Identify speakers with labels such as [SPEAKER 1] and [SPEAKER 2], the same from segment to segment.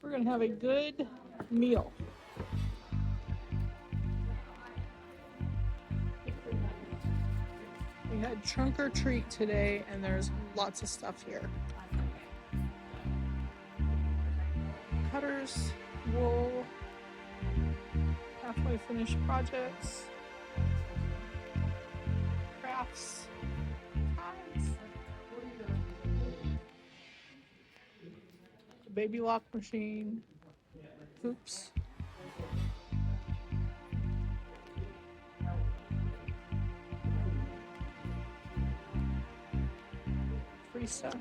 [SPEAKER 1] We're going to have a good meal. We had trunk or treat today, and there's lots of stuff here. Cutters, wool, halfway finished projects, crafts, ties, the baby lock machine, hoops. Free stuff.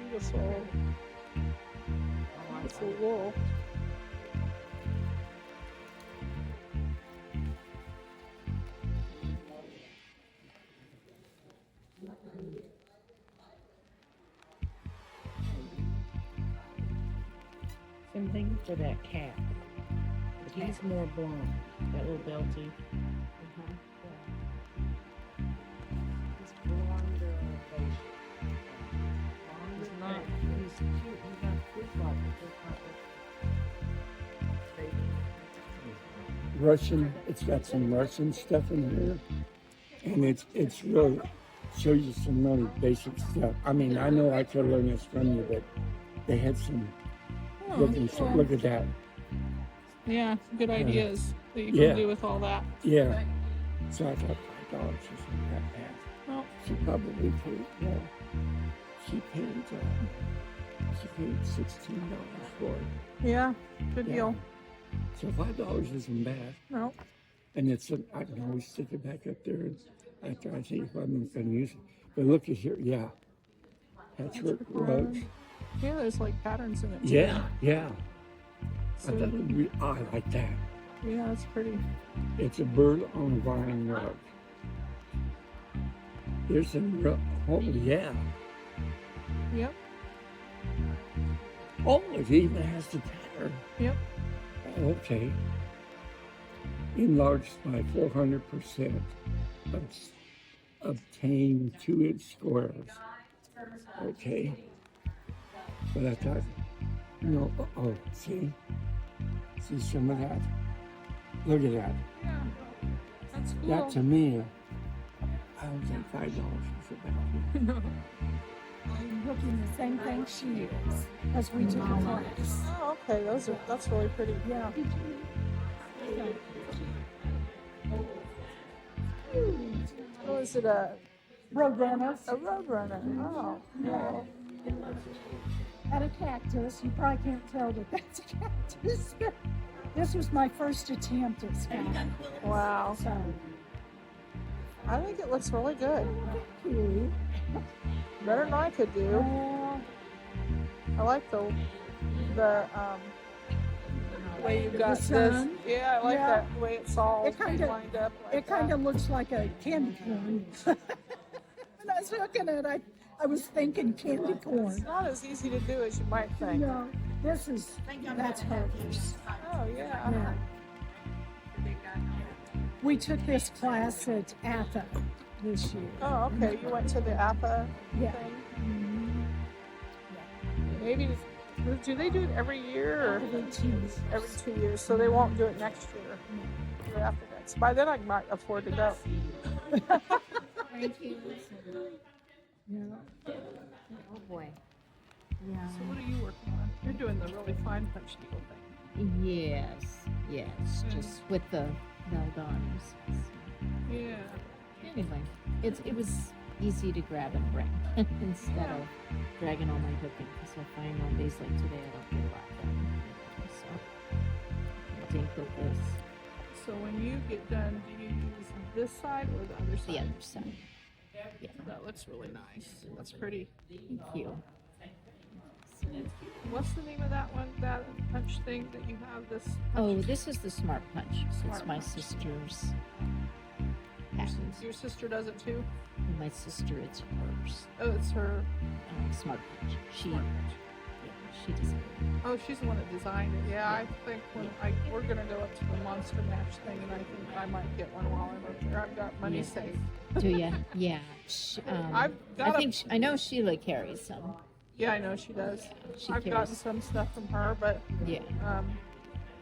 [SPEAKER 1] Beautiful. Beautiful wool.
[SPEAKER 2] Same thing for that cat. But he's more blonde. That little belty. He's blonde face. He's not. He's cute. He's not this like
[SPEAKER 3] Russian. It's got some Russian stuff in here, and it's really shows you some really basic stuff. I mean, I know I could learn this from you, but they had some. Look at that.
[SPEAKER 1] Yeah, good ideas that you can do with all that.
[SPEAKER 3] Yeah. So I thought $5 isn't that bad.
[SPEAKER 1] Well,
[SPEAKER 3] She probably paid more. She paid $16 for it.
[SPEAKER 1] yeah, good deal.
[SPEAKER 3] So $5 isn't bad.
[SPEAKER 1] No,
[SPEAKER 3] And I can always stick it back up there after I think if I'm going to use it. But look at here, yeah. Patchwork rugs.
[SPEAKER 1] yeah, there's like patterns in it. Too.
[SPEAKER 3] Yeah.
[SPEAKER 1] So,
[SPEAKER 3] I like that.
[SPEAKER 1] yeah, that's pretty.
[SPEAKER 3] It's a bird on a vine rug. There's some oh yeah.
[SPEAKER 1] Yep,
[SPEAKER 3] Oh, it even has the pattern.
[SPEAKER 1] yep.
[SPEAKER 3] Okay. Enlarged by 400%. Obtain 2-inch squares. Okay. But I thought, see some of that? Look at that.
[SPEAKER 1] Yeah, that's cool.
[SPEAKER 3] That to me, I don't think $5 is about
[SPEAKER 1] No.
[SPEAKER 4] I'm looking the same thing she is as we took a class.
[SPEAKER 1] Oh, okay, that's really pretty.
[SPEAKER 4] Yeah.
[SPEAKER 1] Oh, is it a
[SPEAKER 4] Roadrunner
[SPEAKER 1] roadrunner? Oh, cool.
[SPEAKER 4] and a cactus. You probably can't tell that that's a cactus. This was my first attempt at spelling.
[SPEAKER 1] Wow.
[SPEAKER 4] So,
[SPEAKER 1] I think it looks really good.
[SPEAKER 4] thank you.
[SPEAKER 1] Better than I could do. I like the way you got
[SPEAKER 4] The
[SPEAKER 1] this.
[SPEAKER 4] sun.
[SPEAKER 1] Yeah, I like
[SPEAKER 4] Yeah.
[SPEAKER 1] that way it's all
[SPEAKER 4] It kinda-
[SPEAKER 1] lined up. Like
[SPEAKER 4] It kind of looks like a candy corn. When I was looking at it, I was thinking candy corn.
[SPEAKER 1] It's not as easy to do as you might think.
[SPEAKER 4] No, that's hers.
[SPEAKER 1] Oh yeah.
[SPEAKER 4] Yeah. We took this class at APA this year.
[SPEAKER 1] Oh, okay. You went to the APA
[SPEAKER 4] Yeah.
[SPEAKER 1] thing. Maybe do they do it every year or
[SPEAKER 4] Every Tuesday.
[SPEAKER 1] every 2 years? So they won't do it next year. Year after next. By then I might afford to go.
[SPEAKER 2] Thank you.
[SPEAKER 4] Yeah.
[SPEAKER 2] Oh boy. Yeah.
[SPEAKER 1] So what are you working on? You're doing the really fine punch needle thing.
[SPEAKER 2] Yes. Just with the Valdons.
[SPEAKER 1] Yeah.
[SPEAKER 2] Anyway, it was easy to grab and bring instead of dragging all my hooking because I find on days like today I don't get a lot done. So I think with this,
[SPEAKER 1] So when you get done, do you use this side or the other side?
[SPEAKER 2] the other side. Yeah.
[SPEAKER 1] That looks really nice. That's pretty.
[SPEAKER 2] Thank you.
[SPEAKER 1] What's the name of that one, that punch thing that you have this?
[SPEAKER 2] Oh, this is the Smart Punch.
[SPEAKER 1] Smart
[SPEAKER 2] It's my
[SPEAKER 1] Punch.
[SPEAKER 2] sister's patent.
[SPEAKER 1] Your sister does it too?
[SPEAKER 2] My sister, it's hers.
[SPEAKER 1] Oh, it's her
[SPEAKER 2] Smart Punch.
[SPEAKER 1] Smart Punch.
[SPEAKER 2] she designed it?
[SPEAKER 1] Oh, she's the one that designed it. Yeah, I think we're gonna go up to the Monster Mash thing, and I think I might get one while I'm up there. I've got money
[SPEAKER 2] Yeah.
[SPEAKER 1] saved.
[SPEAKER 2] Do you? Yeah.
[SPEAKER 1] I've got
[SPEAKER 2] I know Sheila carries some.
[SPEAKER 1] Yeah, I know she does.
[SPEAKER 2] She
[SPEAKER 1] I've
[SPEAKER 2] carries.
[SPEAKER 1] gotten some stuff from her, but
[SPEAKER 2] Yeah.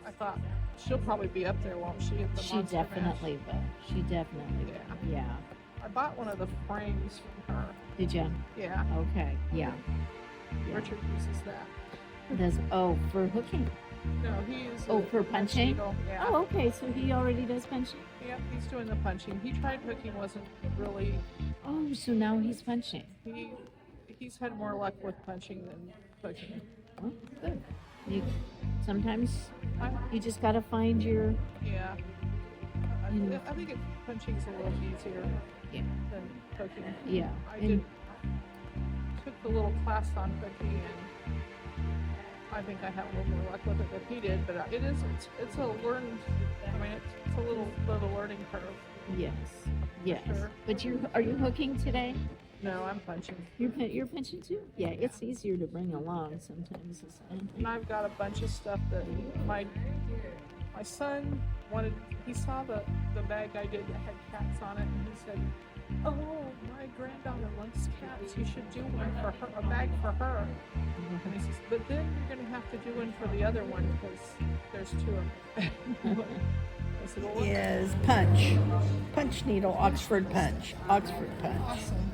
[SPEAKER 1] I thought she'll probably be up there, won't she? At the
[SPEAKER 2] She
[SPEAKER 1] Monster Mash?
[SPEAKER 2] definitely will. She definitely will. Yeah.
[SPEAKER 1] I bought one of the frames from her.
[SPEAKER 2] Did you?
[SPEAKER 1] Yeah,
[SPEAKER 2] Okay. Yeah. Yeah.
[SPEAKER 1] Richard uses that.
[SPEAKER 2] Does for hooking?
[SPEAKER 1] No, he uses
[SPEAKER 2] Oh, for
[SPEAKER 1] a punch
[SPEAKER 2] punching?
[SPEAKER 1] needle. Yeah.
[SPEAKER 2] Oh, okay. So he already does punching.
[SPEAKER 1] Yeah, he's doing the punching. He tried hooking, wasn't really.
[SPEAKER 2] Oh, so now he's punching.
[SPEAKER 1] He's had more luck with punching than hooking.
[SPEAKER 2] Oh, good. Sometimes
[SPEAKER 1] I,
[SPEAKER 2] you just gotta find your.
[SPEAKER 1] yeah.
[SPEAKER 2] Mm.
[SPEAKER 1] I think punching's a little easier
[SPEAKER 2] Yeah.
[SPEAKER 1] than hooking.
[SPEAKER 2] Yeah.
[SPEAKER 1] I
[SPEAKER 2] And
[SPEAKER 1] took the little class on hooking, and I think I have a little more luck with it than he did. But it's a learned. I mean, it's a little bit of a learning curve.
[SPEAKER 2] yes. Yes.
[SPEAKER 1] Sure.
[SPEAKER 2] But are you hooking today?
[SPEAKER 1] No, I'm punching,
[SPEAKER 2] You're punching too? Yeah. It's easier to bring along sometimes.
[SPEAKER 1] and I've got a bunch of stuff that my son wanted. He saw the bag I did that had cats on it, and he said, "Oh, my granddaughter likes cats. You should do one for her, a bag for her." And he says, "But then you're going to have to do one for the other one because there's two of them." I said, "Well, what?"
[SPEAKER 5] Is punch needle, Oxford punch.
[SPEAKER 1] Awesome.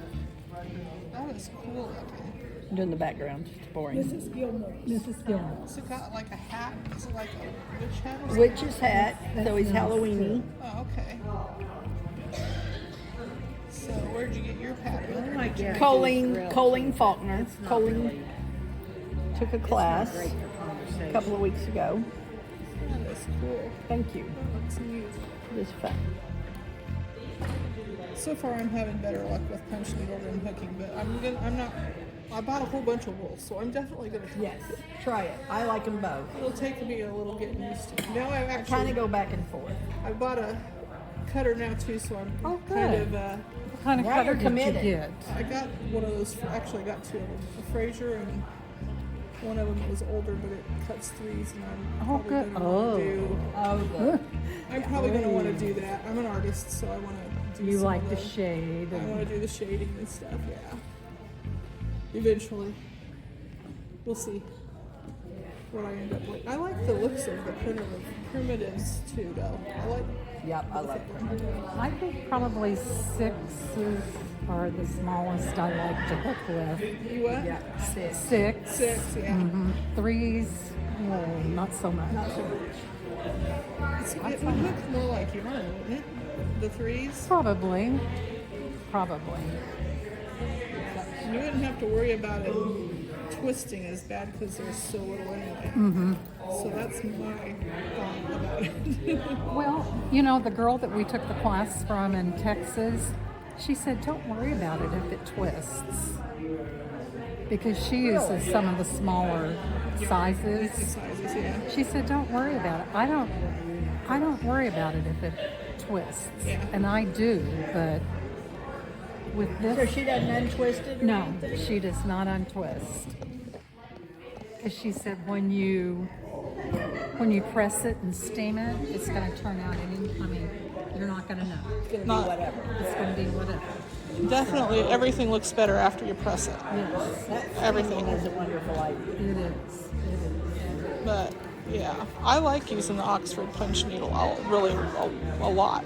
[SPEAKER 1] That is cool looking.
[SPEAKER 5] I'm doing the background. It's boring.
[SPEAKER 4] Mrs. Gilmore. Mrs. Gilmore.
[SPEAKER 1] Has it got like a hat? Is it like a witch hat or something?
[SPEAKER 5] Witch's hat, so he's Halloweeny.
[SPEAKER 1] Oh, okay. So where'd you get your pattern?
[SPEAKER 2] my God.
[SPEAKER 5] Colleen Faulkner. Colleen took a class a couple of weeks ago.
[SPEAKER 1] That is cool.
[SPEAKER 5] Thank you.
[SPEAKER 1] That looks neat.
[SPEAKER 5] It was fun.
[SPEAKER 1] So far, I'm having better luck with punch needle than hooking, but I'm not. I bought a whole bunch of wool, so I'm definitely gonna.
[SPEAKER 5] Yes, try it. I like them both.
[SPEAKER 1] It'll take me a little getting used to. Now I
[SPEAKER 5] Kind
[SPEAKER 1] actually.
[SPEAKER 5] of go back and forth.
[SPEAKER 1] I bought a cutter now too, so I'm
[SPEAKER 4] Oh,
[SPEAKER 1] kind
[SPEAKER 4] good.
[SPEAKER 1] of.
[SPEAKER 4] What kind of
[SPEAKER 5] Now
[SPEAKER 4] cutter
[SPEAKER 5] you're
[SPEAKER 4] did you
[SPEAKER 5] committed.
[SPEAKER 4] get?
[SPEAKER 1] I got one of those. Actually, I got two of them. A Fraser and one of them was older, but it cuts threes, and I'm
[SPEAKER 4] Oh,
[SPEAKER 1] probably
[SPEAKER 4] good.
[SPEAKER 1] gonna want to do.
[SPEAKER 5] Oh, good.
[SPEAKER 1] I'm probably gonna want to do that. I'm an artist, so I want to do.
[SPEAKER 4] You
[SPEAKER 1] some
[SPEAKER 4] like
[SPEAKER 1] of
[SPEAKER 4] the shade.
[SPEAKER 1] I want to do the shading and stuff. Yeah. Eventually, we'll see what I end up with. I like the looks of the primitives too, though. I like.
[SPEAKER 5] Yep, I love them.
[SPEAKER 4] I think probably sixes are the smallest I like to hook with.
[SPEAKER 1] You what?
[SPEAKER 5] Yeah, six.
[SPEAKER 4] Six.
[SPEAKER 1] Six, yeah.
[SPEAKER 4] Mhm. Threes, no, not so much.
[SPEAKER 1] It would look more like yarn, wouldn't it? The threes.
[SPEAKER 4] Probably.
[SPEAKER 1] You wouldn't have to worry about it twisting as bad because there's so little anyway. So that's my thought about it.
[SPEAKER 4] Well, you know, the girl that we took the class from in Texas, she said, don't worry about it if it twists. Because she uses some of the smaller sizes.
[SPEAKER 1] The sizes, yeah.
[SPEAKER 4] She said, don't worry about it. I don't worry about it if it twists.
[SPEAKER 1] Yeah.
[SPEAKER 4] And I do, but with
[SPEAKER 5] So
[SPEAKER 4] this,
[SPEAKER 5] she doesn't untwist it? or
[SPEAKER 4] no,
[SPEAKER 5] anything?
[SPEAKER 4] she does not untwist. Because she said when you press it and steam it, it's going to turn out you're not going to know.
[SPEAKER 5] It's going to be
[SPEAKER 1] Not-
[SPEAKER 5] whatever.
[SPEAKER 4] It's going to be whatever.
[SPEAKER 1] Definitely, everything looks better after you press it.
[SPEAKER 4] Yes,
[SPEAKER 5] That
[SPEAKER 1] Everything.
[SPEAKER 5] is a wonderful idea.
[SPEAKER 4] it is. It is.
[SPEAKER 1] But yeah, I like using the Oxford punch needle a lot.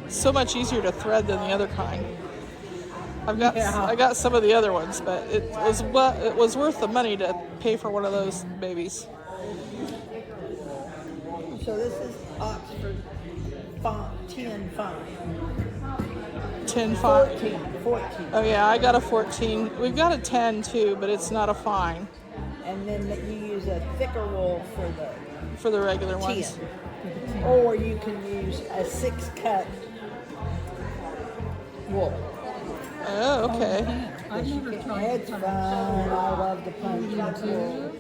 [SPEAKER 1] So much easier to thread than the other kind. I got some of the other ones, but it was worth the money to pay for one of those babies.
[SPEAKER 5] So this is Oxford 10 fine.
[SPEAKER 1] 10 fine.
[SPEAKER 5] 14.
[SPEAKER 1] Oh yeah, I got a 14. We've got a 10 too, but it's not a fine
[SPEAKER 5] And then you use a thicker wool
[SPEAKER 1] for the regular
[SPEAKER 5] for the
[SPEAKER 1] ones.
[SPEAKER 5] 10. Or you can use a 6-cut wool.
[SPEAKER 1] Oh, okay.
[SPEAKER 4] I've never tried
[SPEAKER 5] It's fun. I love the punch wool.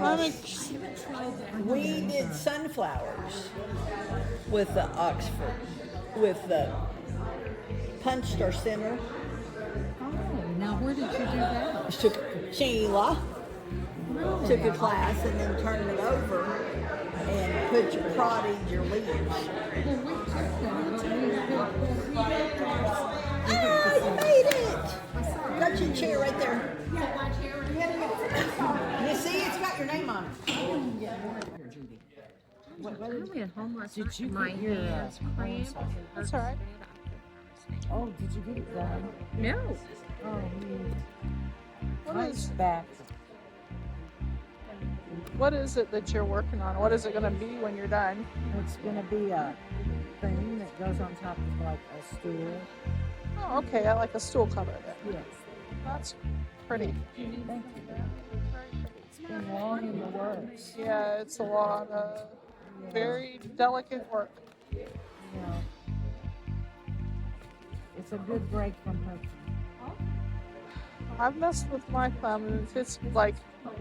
[SPEAKER 1] I'm
[SPEAKER 5] Yes. We did sunflowers with the Oxford, with the punched our center.
[SPEAKER 4] Oh, now where did you do that?
[SPEAKER 5] Took Sheila. took a class and then turned it over and put your prodded your leaves. Ah, you made it! Got your chair right there. You see, it's got your name on it.
[SPEAKER 2] Probably at home last
[SPEAKER 6] Did
[SPEAKER 2] night.
[SPEAKER 6] you
[SPEAKER 2] My
[SPEAKER 6] get your
[SPEAKER 2] hands cramped.
[SPEAKER 1] That's all right.
[SPEAKER 6] Oh, did you get it done?
[SPEAKER 2] No.
[SPEAKER 6] Oh,
[SPEAKER 1] What is
[SPEAKER 6] back.
[SPEAKER 1] what is it that you're working on? What is it going to be when you're done?
[SPEAKER 6] It's gonna be a thing that goes on top of like a stool.
[SPEAKER 1] Oh, okay. I like a stool cover then.
[SPEAKER 6] Yes.
[SPEAKER 1] That's pretty.
[SPEAKER 6] Thank you. It's been long in the works.
[SPEAKER 1] Yeah, it's a lot of very delicate work.
[SPEAKER 6] You know. It's a good break from her.
[SPEAKER 1] I've messed with my thumb and it's like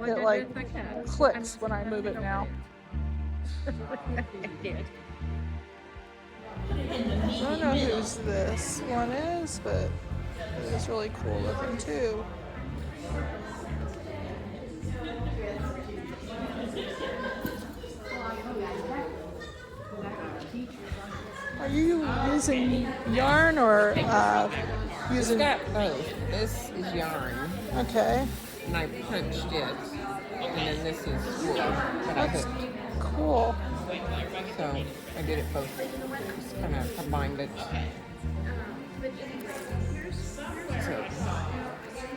[SPEAKER 1] it like clicks when I move it now. I don't know whose this one is, but it is really cool looking too. Are you using yarn or using?
[SPEAKER 7] Got both. This is yarn,
[SPEAKER 1] Okay,
[SPEAKER 7] and I punched it, and then this is wool that I
[SPEAKER 1] that's
[SPEAKER 7] hooked.
[SPEAKER 1] cool.
[SPEAKER 7] So I did it both. Just kind of combined it. So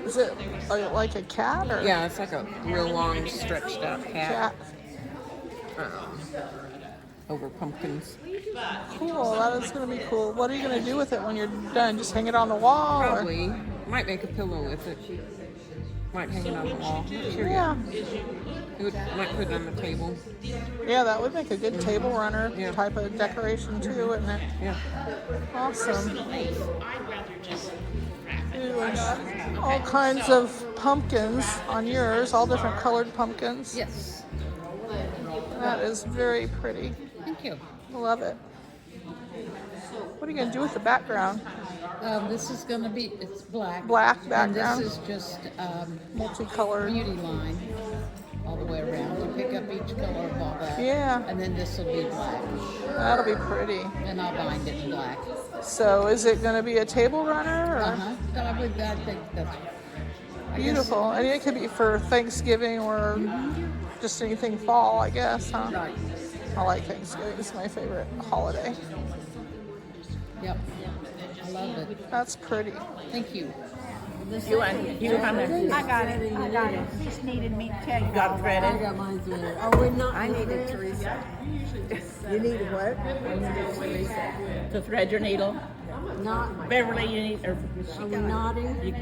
[SPEAKER 1] Is it like a cat or
[SPEAKER 7] yeah, it's like a real long, stretched out
[SPEAKER 1] cat?
[SPEAKER 7] hat over pumpkins.
[SPEAKER 1] Cool. That is going to be cool. What are you going to do with it when you're done? Just hang it on the wall? or-
[SPEAKER 7] Probably might make a pillow with it. Might hang it on the wall. Not sure
[SPEAKER 1] Yeah.
[SPEAKER 7] yet. Might put it on the table.
[SPEAKER 1] Yeah, that would make a good table runner
[SPEAKER 7] Yeah.
[SPEAKER 1] type of decoration too, wouldn't it?
[SPEAKER 7] Yeah.
[SPEAKER 1] Awesome. Ooh, and all kinds of pumpkins on yours, all different colored pumpkins.
[SPEAKER 2] Yes.
[SPEAKER 1] That is very pretty.
[SPEAKER 2] Thank you.
[SPEAKER 1] I love it. What are you going to do with the background?
[SPEAKER 8] This is going to be, it's black.
[SPEAKER 1] Black
[SPEAKER 8] And
[SPEAKER 1] background,
[SPEAKER 8] this is just
[SPEAKER 1] multicolored.
[SPEAKER 8] beauty line all the way around. You pick up each color of all that.
[SPEAKER 1] Yeah.
[SPEAKER 8] And then this will be black.
[SPEAKER 1] That'll be pretty.
[SPEAKER 8] And I'll bind it in black.
[SPEAKER 1] So is it going to be a table runner? Or?
[SPEAKER 8] Uh-huh. I think that's... I guess-
[SPEAKER 1] Beautiful. And it could be for Thanksgiving or just anything fall, I guess, huh?
[SPEAKER 8] Right.
[SPEAKER 1] I like Thanksgiving. It's my favorite holiday.
[SPEAKER 8] Yep. I love it.
[SPEAKER 1] That's pretty.
[SPEAKER 8] Thank you.
[SPEAKER 5] I got it. I got it. He just needed me to tell you.
[SPEAKER 6] Got threaded? I got mine threaded. Oh, we're not.
[SPEAKER 5] I needed Teresa.
[SPEAKER 6] You need a what?
[SPEAKER 5] I needed Teresa.
[SPEAKER 9] To thread your needle.
[SPEAKER 6] Not.
[SPEAKER 9] Beverly, you need, or,
[SPEAKER 6] Are we nodding?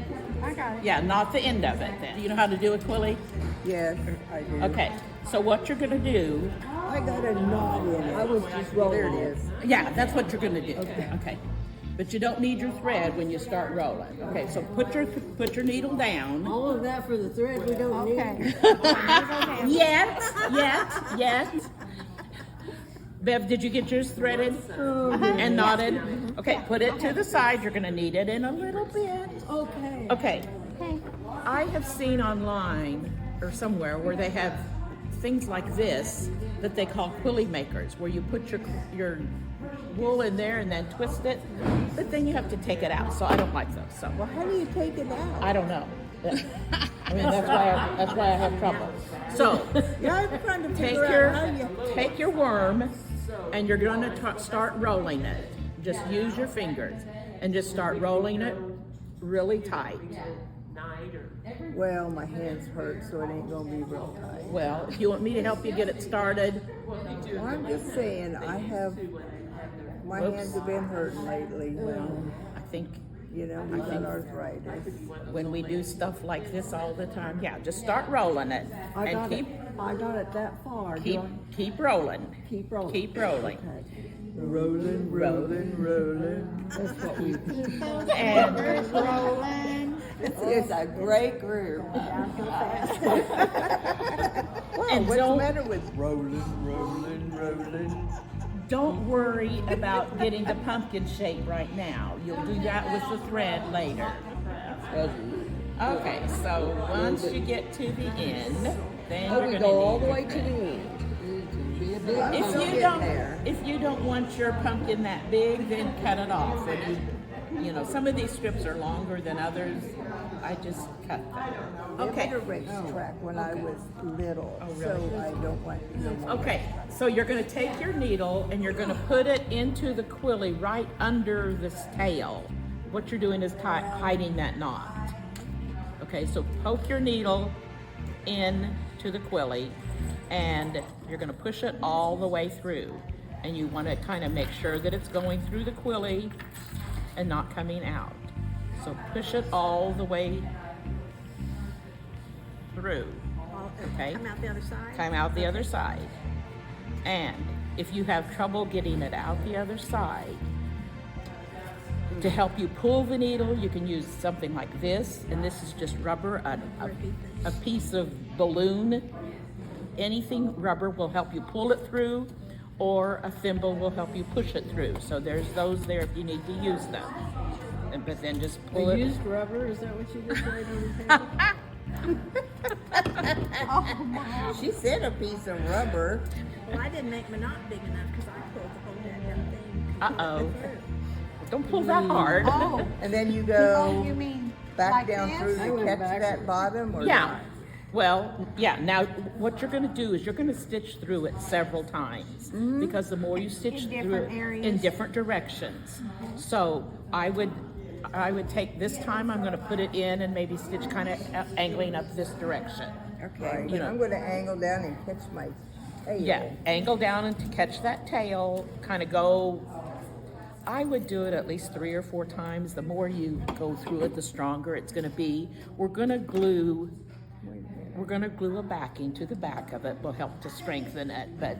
[SPEAKER 5] I got it.
[SPEAKER 9] yeah, not the end of it then. Do you know how to do it, Quilly?
[SPEAKER 6] Yes, I do.
[SPEAKER 9] Okay, so what you're gonna do,
[SPEAKER 6] I got a knot in it. I was just rolling. There it is.
[SPEAKER 9] yeah, that's what you're gonna do. Okay. But you don't need your thread when you start rolling. Okay, so put your needle down.
[SPEAKER 6] All of that for the thread we don't need.
[SPEAKER 5] Okay.
[SPEAKER 9] Yet. Bev, did you get yours threaded and knotted? Okay, put it to the side. You're gonna need it in a little bit.
[SPEAKER 6] Okay.
[SPEAKER 9] Okay. I have seen online or somewhere where they have things like this that they call quilly makers, where you put your wool in there and then twist it, but then you have to take it out. So I don't like those. So
[SPEAKER 6] Well, how do you take it out?
[SPEAKER 9] I don't know. I mean, that's why I have trouble. So
[SPEAKER 6] Yeah, I'm trying to figure out how you.
[SPEAKER 9] take your worm, and you're going to start rolling it. Just use your fingers and just start rolling it really tight.
[SPEAKER 6] Well, my hands hurt, so it ain't gonna be real tight.
[SPEAKER 9] Well, if you want me to help you get it started,
[SPEAKER 6] Well, I'm just saying, my hands have been hurting lately.
[SPEAKER 9] I think
[SPEAKER 6] You know, we got arthritis.
[SPEAKER 9] when we do stuff like this all the time, yeah, just start rolling it
[SPEAKER 6] I
[SPEAKER 9] and
[SPEAKER 6] got
[SPEAKER 9] keep
[SPEAKER 6] it. I got it that far. Do
[SPEAKER 9] keep
[SPEAKER 6] I
[SPEAKER 9] keep rolling.
[SPEAKER 6] keep rolling?
[SPEAKER 9] Keep rolling.
[SPEAKER 6] Okay. Rolling, rolling, rolling. That's what we.
[SPEAKER 9] And
[SPEAKER 5] Rolling.
[SPEAKER 6] It's a great groove.
[SPEAKER 9] And
[SPEAKER 6] What's the
[SPEAKER 9] don't-
[SPEAKER 6] matter with rolling, rolling, rolling?
[SPEAKER 9] don't worry about getting the pumpkin shape right now. You'll do that with the thread later. Okay, so once you get to the end, then
[SPEAKER 5] Oh,
[SPEAKER 9] you're
[SPEAKER 5] we
[SPEAKER 9] gonna
[SPEAKER 5] go all
[SPEAKER 9] need
[SPEAKER 5] the
[SPEAKER 9] your
[SPEAKER 5] way to the
[SPEAKER 9] grid.
[SPEAKER 5] end.
[SPEAKER 9] If you don't want your pumpkin that big, then cut it off. When you know, some of these strips are longer than others. I just cut them.
[SPEAKER 6] Okay.
[SPEAKER 9] Okay.
[SPEAKER 6] I did a racetrack when I was little,
[SPEAKER 9] Oh, really?
[SPEAKER 6] so I don't want no more.
[SPEAKER 9] Okay, so you're going to take your needle and you're going to put it into the quilly right under this tail. What you're doing is hiding that knot. Okay, so poke your needle into the quilly and you're going to push it all the way through. And you want to kind of make sure that it's going through the quilly and not coming out. So push it all the way through. Okay?
[SPEAKER 10] Come out the other side?
[SPEAKER 9] Come out the other side. And if you have trouble getting it out the other side, to help you pull the needle, you can use something like this, and this is just rubber, a piece of balloon. Anything rubber will help you pull it through, or a thimble will help you push it through. So there's those there if you need to use them. But then just pull it.
[SPEAKER 5] Used rubber, is that what you just laid on the table?
[SPEAKER 10] Oh, my.
[SPEAKER 6] She said a piece of rubber.
[SPEAKER 10] Well, I didn't make my knot big enough because I pulled the whole damn thing.
[SPEAKER 9] Uh-oh. Don't pull that hard.
[SPEAKER 10] Oh,
[SPEAKER 6] And then you go
[SPEAKER 10] you mean
[SPEAKER 6] back
[SPEAKER 10] like
[SPEAKER 6] down
[SPEAKER 10] this?
[SPEAKER 6] through
[SPEAKER 5] I
[SPEAKER 6] to
[SPEAKER 5] went
[SPEAKER 6] catch
[SPEAKER 5] backwards.
[SPEAKER 6] that bottom, or
[SPEAKER 9] Yeah.
[SPEAKER 6] not?
[SPEAKER 9] Well, yeah. Now, what you're going to do is you're going to stitch through it several times because the more you stitch
[SPEAKER 10] In
[SPEAKER 9] through
[SPEAKER 10] different
[SPEAKER 9] it
[SPEAKER 10] areas.
[SPEAKER 9] in different directions. So I would take this time. I'm going to put it in and maybe stitch kind of angling up this direction.
[SPEAKER 6] Okay,
[SPEAKER 9] You
[SPEAKER 6] but
[SPEAKER 9] know.
[SPEAKER 6] I'm going to angle down and catch my tail.
[SPEAKER 9] Yeah, angle down and to catch that tail. Kind of go. I would do it at least 3 or 4 times. The more you go through it, the stronger it's going to be. We're going to glue a backing to the back of it. Will help to strengthen it, but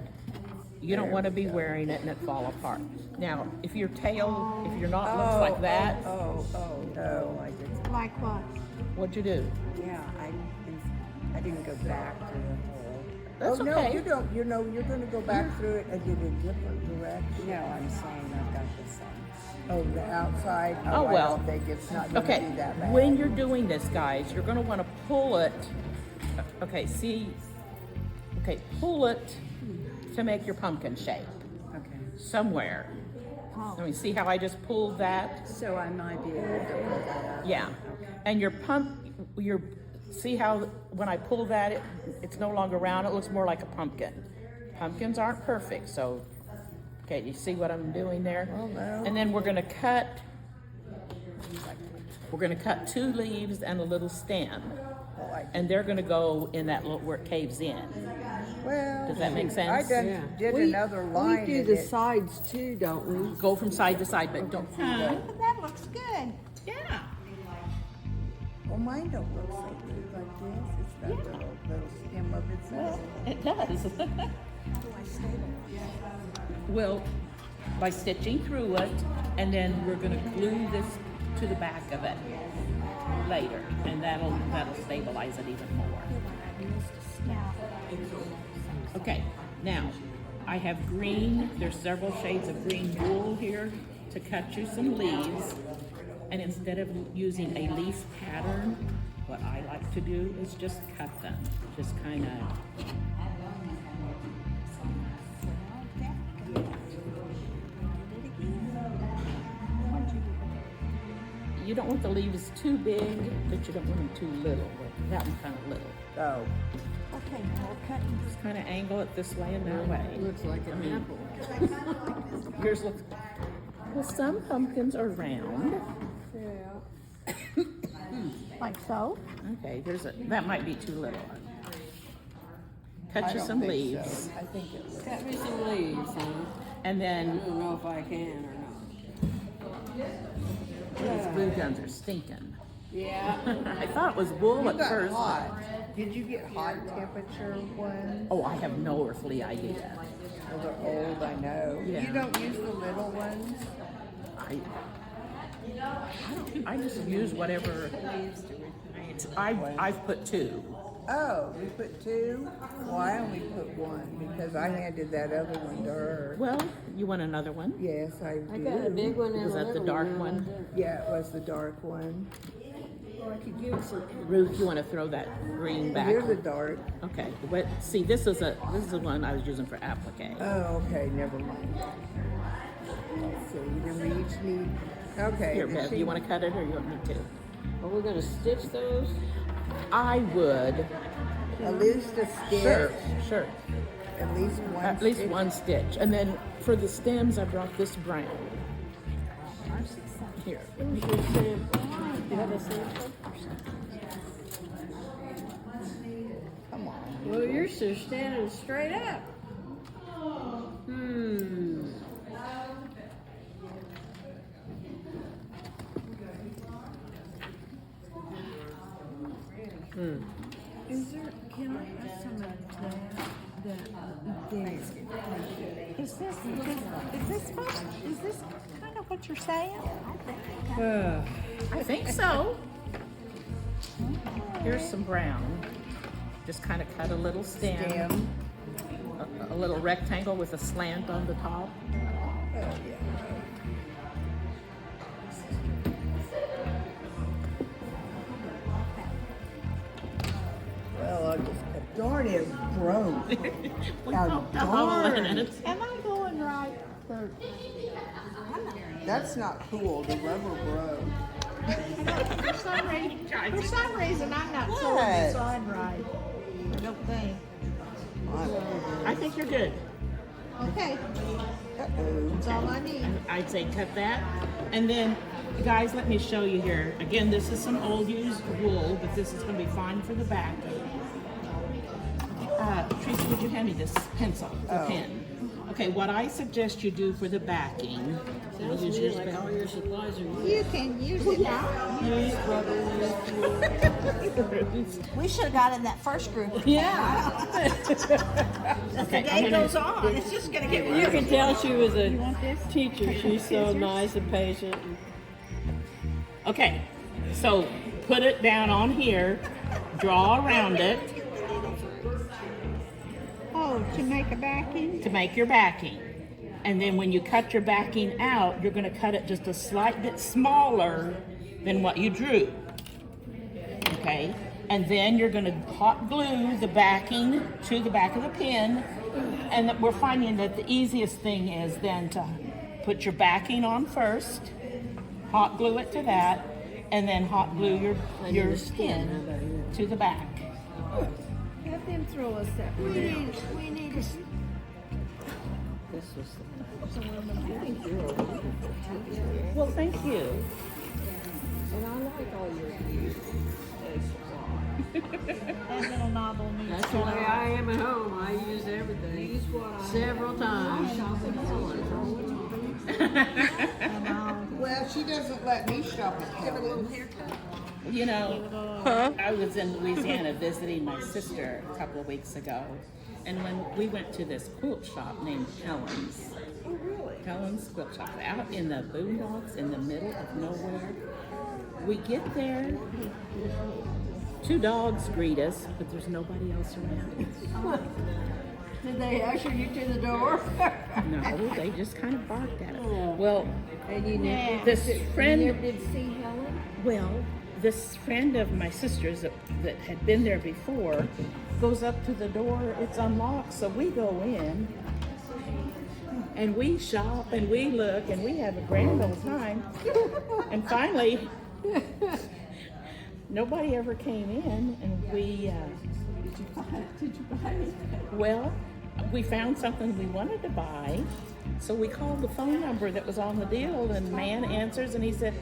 [SPEAKER 9] you don't want to be wearing it and it fall apart. Now, if your knot looks like that,
[SPEAKER 6] Oh, I didn't.
[SPEAKER 10] Like what?
[SPEAKER 9] what'd you do?
[SPEAKER 11] Yeah, I didn't go back to the hole.
[SPEAKER 9] That's
[SPEAKER 6] oh, no,
[SPEAKER 9] okay.
[SPEAKER 6] you don't. You know, you're going to go back through it and get a different direction.
[SPEAKER 11] No, I'm saying I've got this on.
[SPEAKER 6] Oh, the outside?
[SPEAKER 9] Oh,
[SPEAKER 6] I
[SPEAKER 9] well.
[SPEAKER 6] don't think it's not going to
[SPEAKER 9] Okay,
[SPEAKER 6] be that bad.
[SPEAKER 9] when you're doing this, guys, you're going to want to pull it. Okay, pull it to make your pumpkin shape
[SPEAKER 11] Okay.
[SPEAKER 9] somewhere. I mean, see how I just pulled that?
[SPEAKER 11] So I might be able to pull that out.
[SPEAKER 9] Yeah. And see how when I pull that, it's no longer round, it looks more like a pumpkin. Pumpkins aren't perfect, so, okay, you see what I'm doing there?
[SPEAKER 6] Oh, no.
[SPEAKER 9] And then we're gonna cut 2 leaves and a little stem. And they're gonna go in that little, where it caves in.
[SPEAKER 6] Well,
[SPEAKER 9] Does that make sense?
[SPEAKER 6] I did another line.
[SPEAKER 5] We do
[SPEAKER 6] in
[SPEAKER 5] the
[SPEAKER 6] it.
[SPEAKER 5] sides too, don't we?
[SPEAKER 9] Go from side to side, but don't.
[SPEAKER 10] That looks good.
[SPEAKER 9] Yeah.
[SPEAKER 6] Well, mine don't look so good like this. It's that little stem of its own.
[SPEAKER 9] It does.
[SPEAKER 10] How do I stabilize?
[SPEAKER 9] Well, by stitching through it, and then we're gonna glue this to the back of it later, and that'll stabilize it even more. Okay, now I have green. There's several shades of green wool here to cut you some leaves, and instead of using a leaf pattern, what I like to do is just cut them. Just kind of. You don't want the leaves too big, but you don't want them too little. That one's kind of little.
[SPEAKER 6] Oh,
[SPEAKER 10] Okay, now we're cutting.
[SPEAKER 9] Just kind of angle it this way and that way.
[SPEAKER 5] Looks like an apple.
[SPEAKER 9] Yours looks. Well, some pumpkins are round.
[SPEAKER 10] Like so?
[SPEAKER 9] Okay, that might be too little. Cut you some leaves,
[SPEAKER 6] I think it looks.
[SPEAKER 5] Cut me some leaves, huh?
[SPEAKER 9] and
[SPEAKER 5] I
[SPEAKER 9] then
[SPEAKER 5] don't know if I can or not.
[SPEAKER 9] these glue guns are stinking.
[SPEAKER 5] Yeah.
[SPEAKER 9] I thought it was wool
[SPEAKER 6] You
[SPEAKER 9] at
[SPEAKER 6] got
[SPEAKER 9] first.
[SPEAKER 6] hot. Did you get high temperature ones?
[SPEAKER 9] Oh, I have no earthly idea.
[SPEAKER 6] Oh, they're old, I know.
[SPEAKER 9] Yeah.
[SPEAKER 6] You don't use the little ones?
[SPEAKER 9] I just use whatever. I've put 2.
[SPEAKER 6] Oh, you put 2? Well, I only put 1 because I handed that other one to her.
[SPEAKER 9] Well, you want another one?
[SPEAKER 6] Yes, I do.
[SPEAKER 5] I got a big one and
[SPEAKER 9] Was
[SPEAKER 5] a
[SPEAKER 9] that the
[SPEAKER 5] little
[SPEAKER 9] dark
[SPEAKER 5] one.
[SPEAKER 9] one?
[SPEAKER 6] Yeah, it was the dark one.
[SPEAKER 11] I could use some.
[SPEAKER 9] Ruth, you want to throw that green back?
[SPEAKER 6] Here's a dart.
[SPEAKER 9] Okay, but see, this is the one I was using for applique.
[SPEAKER 6] Oh, okay, never mind. Let's see, then we each need, okay.
[SPEAKER 9] Here, Bev, you want to cut it or you want me to?
[SPEAKER 11] Are we gonna stitch those?
[SPEAKER 9] I would.
[SPEAKER 6] At least a stitch.
[SPEAKER 9] Sure.
[SPEAKER 6] At least one
[SPEAKER 9] At least
[SPEAKER 6] stitch.
[SPEAKER 9] one stitch. And then for the stems, I brought this brown. Here.
[SPEAKER 11] Where's your sample? You have a sample?
[SPEAKER 6] Come on.
[SPEAKER 11] Well, you're still standing straight up.
[SPEAKER 6] Is there, can I have some of that?
[SPEAKER 10] Is this kind of what you're saying?
[SPEAKER 9] I think so. Here's some brown. Just kind of cut a little stem. A little rectangle with a slant on the top.
[SPEAKER 6] Oh, yeah. Well, I just cut. Darn it, broke. Now, darn.
[SPEAKER 10] Am I going right?
[SPEAKER 6] That's not cool. The rubber broke.
[SPEAKER 10] For some reason, I'm not sure
[SPEAKER 6] What?
[SPEAKER 10] this on right. I don't think.
[SPEAKER 9] I think you're good.
[SPEAKER 10] Okay,
[SPEAKER 6] Uh-oh.
[SPEAKER 10] that's all I need.
[SPEAKER 9] I'd say cut that. And then, guys, let me show you here. Again, this is some old used wool, but this is going to be fine for the back. Teresa, would you hand me this pencil, the pen? Okay, what I suggest you do for the backing.
[SPEAKER 11] Sounds to
[SPEAKER 9] use
[SPEAKER 11] me
[SPEAKER 9] yours,
[SPEAKER 11] like
[SPEAKER 9] Bev.
[SPEAKER 11] all your supplies are
[SPEAKER 10] You can use it now.
[SPEAKER 11] used rubber,
[SPEAKER 10] We should have got in that first group.
[SPEAKER 11] Yeah.
[SPEAKER 10] As the day goes on, it's just gonna get
[SPEAKER 11] You
[SPEAKER 10] worse.
[SPEAKER 11] can tell she was a teacher. She's so nice and patient.
[SPEAKER 9] Okay, so put it down on here, draw around it
[SPEAKER 10] Oh, to make a backing?
[SPEAKER 9] to make your backing. And then when you cut your backing out, you're going to cut it just a slight bit smaller than what you drew. Okay? And then you're going to hot glue the backing to the back of the pen. And that we're finding that the easiest thing is then to put your backing on first, hot glue it to that, and then hot glue your pen to the back.
[SPEAKER 10] Have them throw us that. We need a.
[SPEAKER 11] This was
[SPEAKER 9] Well, thank you.
[SPEAKER 11] and I like all your views.
[SPEAKER 10] That little novel needs
[SPEAKER 11] That's the way I am at home. I use everything several times.
[SPEAKER 6] Well, she doesn't let me shop at Helen.
[SPEAKER 9] You know, I was in Louisiana visiting my sister a couple of weeks ago, and when we went to this quilt shop named Helen's.
[SPEAKER 6] Oh, really?
[SPEAKER 9] Helen's quilt shop out in the boondocks in the middle of nowhere. We get there, 2 dogs greet us, but there's nobody else around.
[SPEAKER 11] Did they usher you to the door?
[SPEAKER 9] No, they just kind of barked at us. Well,
[SPEAKER 11] And you never,
[SPEAKER 9] this friend.
[SPEAKER 11] you never did see Helen?
[SPEAKER 9] Well, this friend of my sister's that had been there before goes up to the door. It's unlocked, so we go in and we shop and we look and we have a grand old time. And finally, nobody ever came in, and we. Did you buy it? Well, we found something we wanted to buy, so we called the phone number that was on the deal, and the man answers, and he said,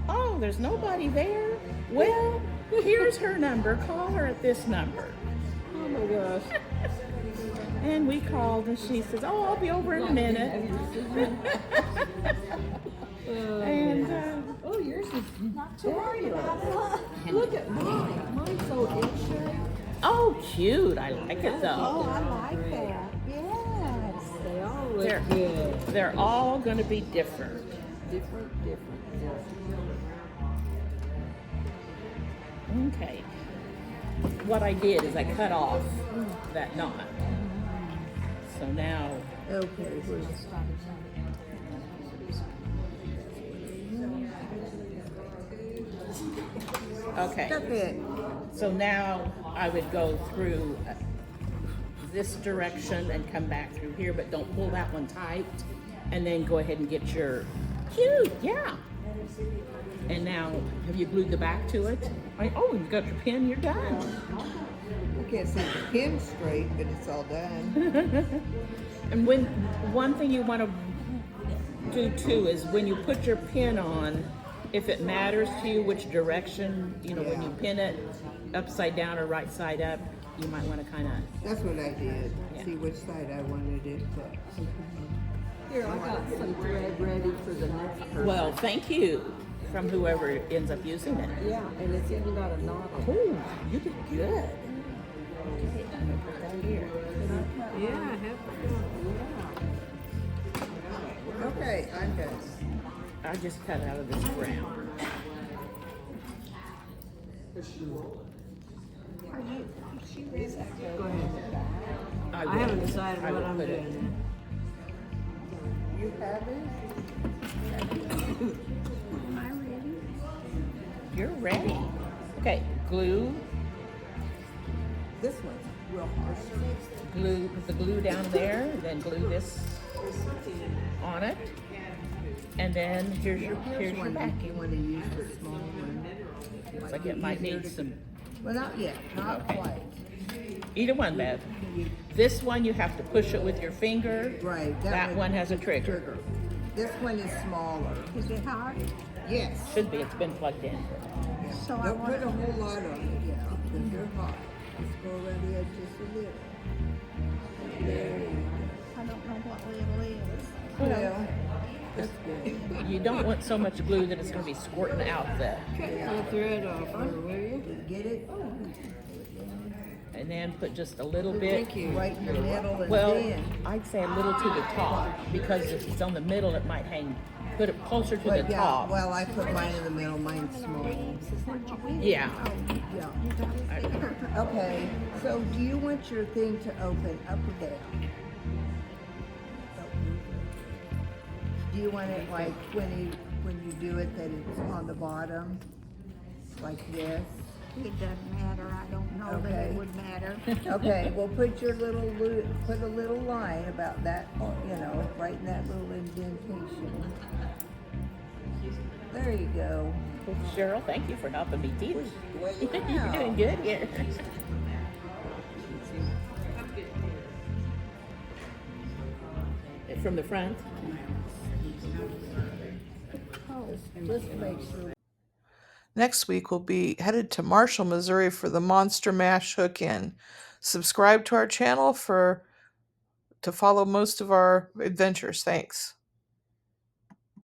[SPEAKER 9] "Oh, there's nobody there. Well, here's her number. Call her at this number."
[SPEAKER 11] Oh my gosh.
[SPEAKER 9] And we called, and she says, "Oh, I'll be over in a minute." And
[SPEAKER 11] Oh, yours is not too Look at mine. Mine's so insured.
[SPEAKER 9] oh, cute! I like it though.
[SPEAKER 10] Oh, I like that. Yes.
[SPEAKER 11] They all look
[SPEAKER 9] They're
[SPEAKER 11] good.
[SPEAKER 9] they're all going to be different.
[SPEAKER 11] Different.
[SPEAKER 9] Okay. What I did is I cut off that knot. So now,
[SPEAKER 6] Okay, where's
[SPEAKER 9] Okay.
[SPEAKER 6] Stop it.
[SPEAKER 9] So now I would go through this direction and come back through here, but don't pull that one tight. And then go ahead and get your, cute, yeah. And now, have you glued the back to it? Oh, you've got your pin, you're done.
[SPEAKER 6] I can't see the pin straight, but it's all done.
[SPEAKER 9] And one thing you want to do too is when you put your pin on, if it matters to you which direction, when you pin it upside down or right side up, you might want to kind of.
[SPEAKER 6] That's what I did. See which side I wanted it to.
[SPEAKER 8] Here, I got some thread ready for the next person.
[SPEAKER 9] Well, thank you from whoever ends up using it.
[SPEAKER 8] Yeah, and it's even got a knot on it.
[SPEAKER 9] Oh, you did good. Put that here.
[SPEAKER 8] Yeah, I have. Yeah.
[SPEAKER 6] Okay, I'm good.
[SPEAKER 9] I just cut out of this brown.
[SPEAKER 8] Go ahead. I haven't decided what I'm doing.
[SPEAKER 6] You have it?
[SPEAKER 10] Am I ready?
[SPEAKER 9] You're ready. Okay, glue.
[SPEAKER 6] This one's real harsh.
[SPEAKER 9] Glue the glue down there, then glue this on it. And then here's your
[SPEAKER 6] one
[SPEAKER 9] backing.
[SPEAKER 6] you want to use the small one.
[SPEAKER 9] Looks like it might need some.
[SPEAKER 6] Well, not yet. Not
[SPEAKER 9] Okay.
[SPEAKER 6] quite.
[SPEAKER 9] Either one, Bev. This one you have to push it with your finger.
[SPEAKER 6] Right.
[SPEAKER 9] That one has a trigger.
[SPEAKER 6] This one is smaller.
[SPEAKER 10] Is it hot?
[SPEAKER 6] Yes.
[SPEAKER 9] Should be. It's been plugged in.
[SPEAKER 6] Yeah.
[SPEAKER 10] So I
[SPEAKER 6] Don't
[SPEAKER 10] want-
[SPEAKER 6] put a whole lot on it, yeah, because they're hot. Just go around the edge just a little. There you
[SPEAKER 10] I don't know what level is.
[SPEAKER 6] go. Well, that's good.
[SPEAKER 9] You don't want so much glue that it's going to be squirting out the.
[SPEAKER 8] Pull the thread off her, will you?
[SPEAKER 6] Get it?
[SPEAKER 9] And then put just a little bit.
[SPEAKER 8] Thank you.
[SPEAKER 6] Right in the middle and
[SPEAKER 9] Well,
[SPEAKER 6] then.
[SPEAKER 9] I'd say a little to the top because if it's on the middle, it might hang. Put it closer to the
[SPEAKER 6] But yeah,
[SPEAKER 9] top.
[SPEAKER 6] well, I put mine in the middle. Mine's small.
[SPEAKER 9] Yeah.
[SPEAKER 6] Yeah. Okay. So, do you want your thing to open up or down? Do you want it like when you do it that it's on the bottom, like this?
[SPEAKER 10] It doesn't matter. I don't know that
[SPEAKER 6] Okay.
[SPEAKER 10] it would matter.
[SPEAKER 6] Okay. Well, put a little line about that. Right in that little indentation. There you go.
[SPEAKER 9] Cheryl, thank you for helping me teach. You're
[SPEAKER 6] Wow.
[SPEAKER 9] doing good here. From the front.
[SPEAKER 6] Just make sure.
[SPEAKER 1] Next week, we'll be headed to Marshall, Missouri for the Monster Mash Hook-In. Subscribe to our channel to follow most of our adventures. Thanks.